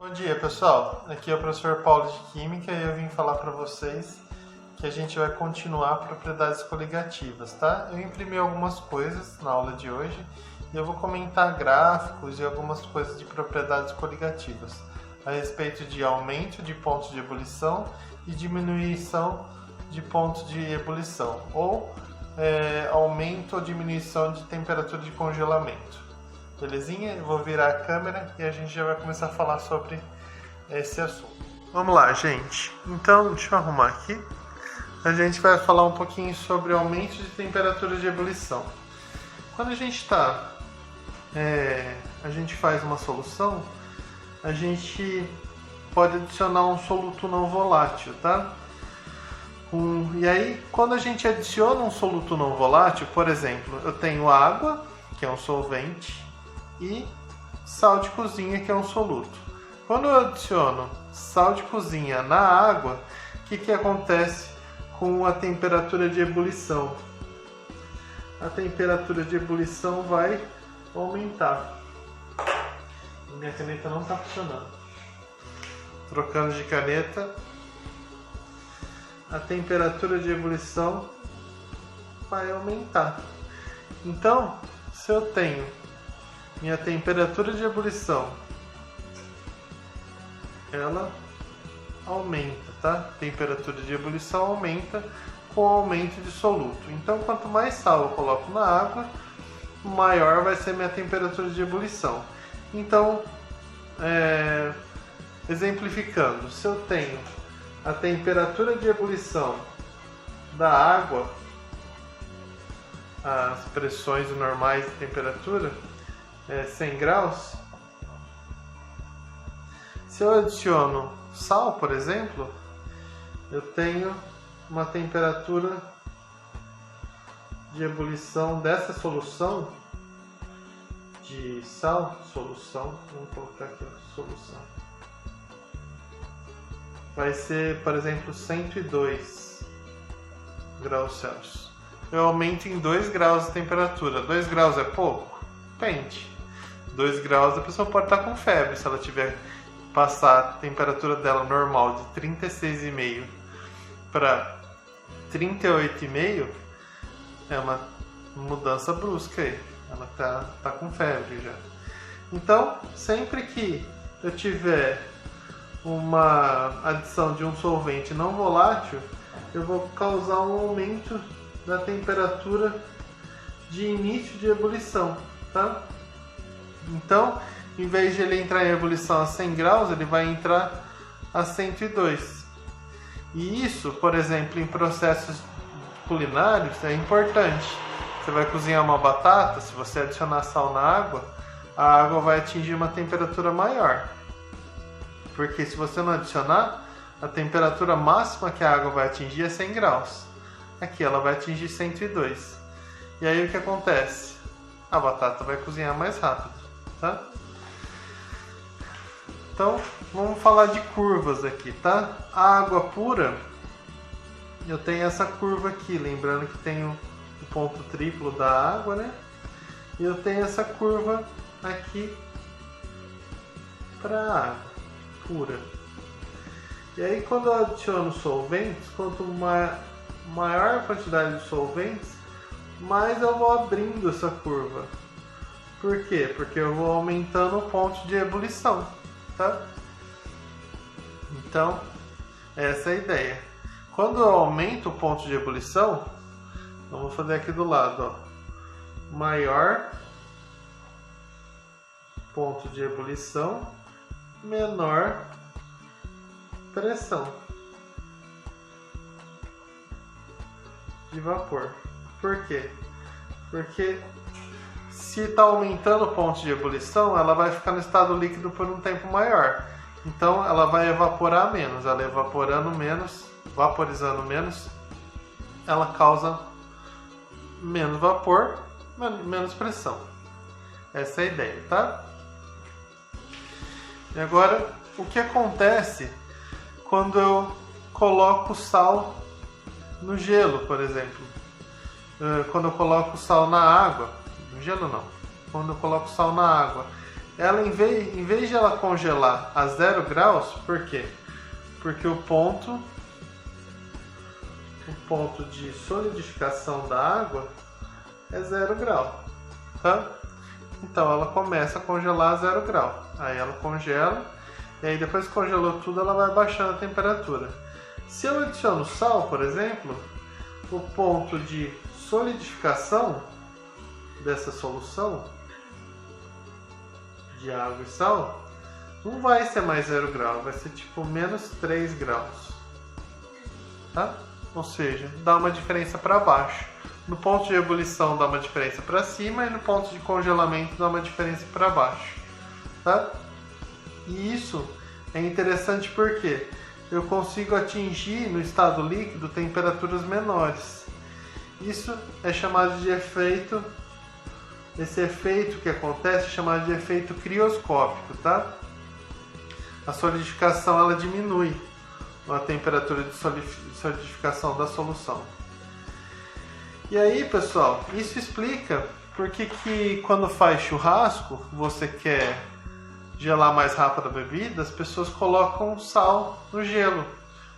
Bom dia, pessoal. Aqui é o professor Paulo de Química e eu vim falar para vocês que a gente vai continuar propriedades coligativas, tá? Eu imprimi algumas coisas na aula de hoje e eu vou comentar gráficos e algumas coisas de propriedades coligativas a respeito de aumento de pontos de ebulição e diminuição de pontos de ebulição ou aumento ou diminuição de temperatura de congelamento. Belezinha? Eu vou virar a câmera e a gente já vai começar a falar sobre esse assunto. Vamos lá, gente. Então, deixa eu arrumar aqui. A gente vai falar um pouquinho sobre aumento de temperatura de ebulição. Quando a gente faz uma solução, a gente pode adicionar um soluto não volátil, tá? E aí, quando a gente adiciona um soluto não volátil, por exemplo, eu tenho água, que é um solvente, e sal de cozinha, que é um soluto. Quando eu adiciono sal de cozinha na água, o que acontece com a temperatura de ebulição? A temperatura de ebulição vai aumentar. Minha caneta não está funcionando. Trocando de caneta. A temperatura de ebulição vai aumentar. Então, se eu tenho minha temperatura de ebulição, ela aumenta, tá? Temperatura de ebulição aumenta com o aumento de soluto. Então, quanto mais sal eu coloco na água, maior vai ser minha temperatura de ebulição. Então, exemplificando, se eu tenho a temperatura de ebulição da água, as pressões normais de temperatura, 100 graus, se eu adiciono sal, por exemplo, eu tenho uma temperatura de ebulição dessa solução de sal, vamos colocar aqui a solução, vai ser, por exemplo, 102 graus Celsius. Eu aumento em 2 graus a temperatura. 2 graus é pouco? Depende. 2 graus a pessoa pode estar com febre. Se ela tiver passar a temperatura dela normal de 36,5 para 38,5, é uma mudança brusca aí. Ela tá com febre já. Então, sempre que eu tiver uma adição de um solvente não volátil, eu vou causar um aumento da temperatura de início de ebulição, tá? Então, em vez de ele entrar em ebulição a 100 graus, ele vai entrar a 102. E isso, por exemplo, em processos culinários é importante. Você vai cozinhar uma batata, se você adicionar sal na água, a água vai atingir uma temperatura maior. Porque se você não adicionar, a temperatura máxima que a água vai atingir é 100 graus. Aqui ela vai atingir 102. E aí o que acontece? A batata vai cozinhar mais rápido, tá? Então, vamos falar de curvas aqui, tá? A água pura, eu tenho essa curva aqui, lembrando que tem o ponto triplo da água, né? E eu tenho essa curva aqui para a água pura. E aí, quando eu adiciono solventes, quanto maior a quantidade de solventes, mais eu vou abrindo essa curva. Por quê? Porque eu vou aumentando o ponto de ebulição, tá? Então, essa é a ideia. Quando eu aumento o ponto de ebulição, eu vou fazer aqui do lado, ó, maior ponto de ebulição, menor pressão de vapor. Por quê? Porque se está aumentando o ponto de ebulição, ela vai ficar no estado líquido por um tempo maior. Então ela vai evaporar menos. Ela evaporando menos, vaporizando menos, ela causa menos vapor, menos pressão. Essa é a ideia, tá? E agora, o que acontece quando eu coloco sal no gelo, por exemplo? Quando eu coloco sal na água, no gelo não, quando eu coloco sal na água, ela em vez de ela congelar a 0 graus, por quê? Porque o ponto de solidificação da água é 0 grau, tá? Então ela começa a congelar a 0 grau. Aí ela congela, e aí depois que congelou tudo, ela vai baixando a temperatura. Se eu adiciono sal, por exemplo, o ponto de solidificação dessa solução de água e sal não vai ser mais 0 grau, vai ser tipo menos 3 graus, tá? Ou seja, dá uma diferença para baixo. No ponto de ebulição dá uma diferença para cima e no ponto de congelamento dá uma diferença para baixo, tá? E isso é interessante porque eu consigo atingir no estado líquido temperaturas menores. Isso é chamado de efeito, esse efeito que acontece é chamado de efeito crioscópico, tá? A solidificação ela diminui a temperatura de solidificação da solução. E aí, pessoal, isso explica por que quando faz churrasco, você quer gelar mais rápido a bebida, as pessoas colocam sal no gelo.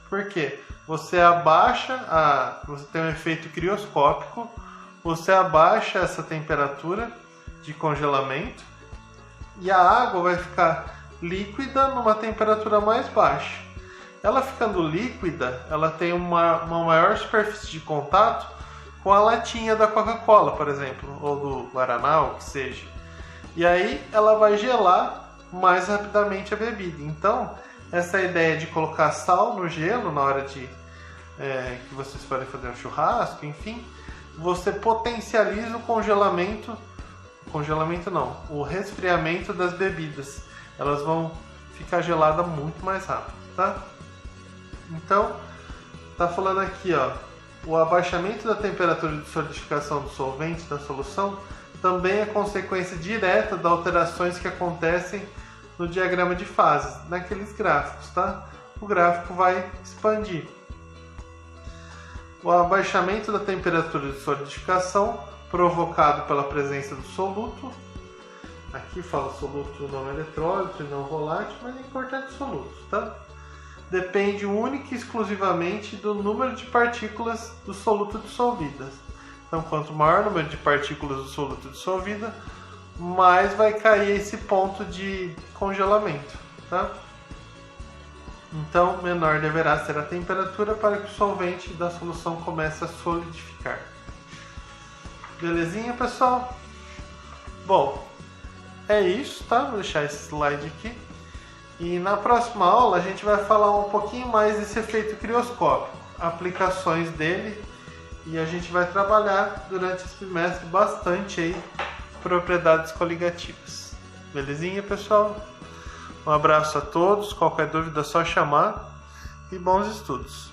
Por quê? Você tem um efeito crioscópico, você abaixa essa temperatura de congelamento e a água vai ficar líquida numa temperatura mais baixa. Ela ficando líquida, ela tem uma maior superfície de contato com a latinha da Coca-Cola, por exemplo, ou do Guaraná, ou o que seja. E aí ela vai gelar mais rapidamente a bebida. Então, essa ideia de colocar sal no gelo na hora de que vocês forem fazer um churrasco, enfim, você potencializa o resfriamento das bebidas. Elas vão ficar geladas muito mais rápido, tá? Então, tá falando aqui, ó, o abaixamento da temperatura de solidificação do solvente da solução também é consequência direta das alterações que acontecem no diagrama de fases, naqueles gráficos, tá? O gráfico vai expandir. O abaixamento da temperatura de solidificação provocado pela presença do soluto, aqui fala soluto não eletrólito e não volátil, mas é importante soluto, tá? Depende única e exclusivamente do número de partículas do soluto dissolvidas. Então, quanto maior o número de partículas do soluto dissolvida, mais vai cair esse ponto de congelamento, tá? Então, menor deverá ser a temperatura para que o solvente da solução comece a solidificar. Belezinha, pessoal? Bom, é isso, tá? Vou deixar esse slide aqui. E na próxima aula a gente vai falar um pouquinho mais desse efeito crioscópico, aplicações dele, e a gente vai trabalhar durante esse trimestre bastante aí propriedades coligativas. Belezinha, pessoal? Um abraço a todos, qualquer dúvida é só chamar e bons estudos!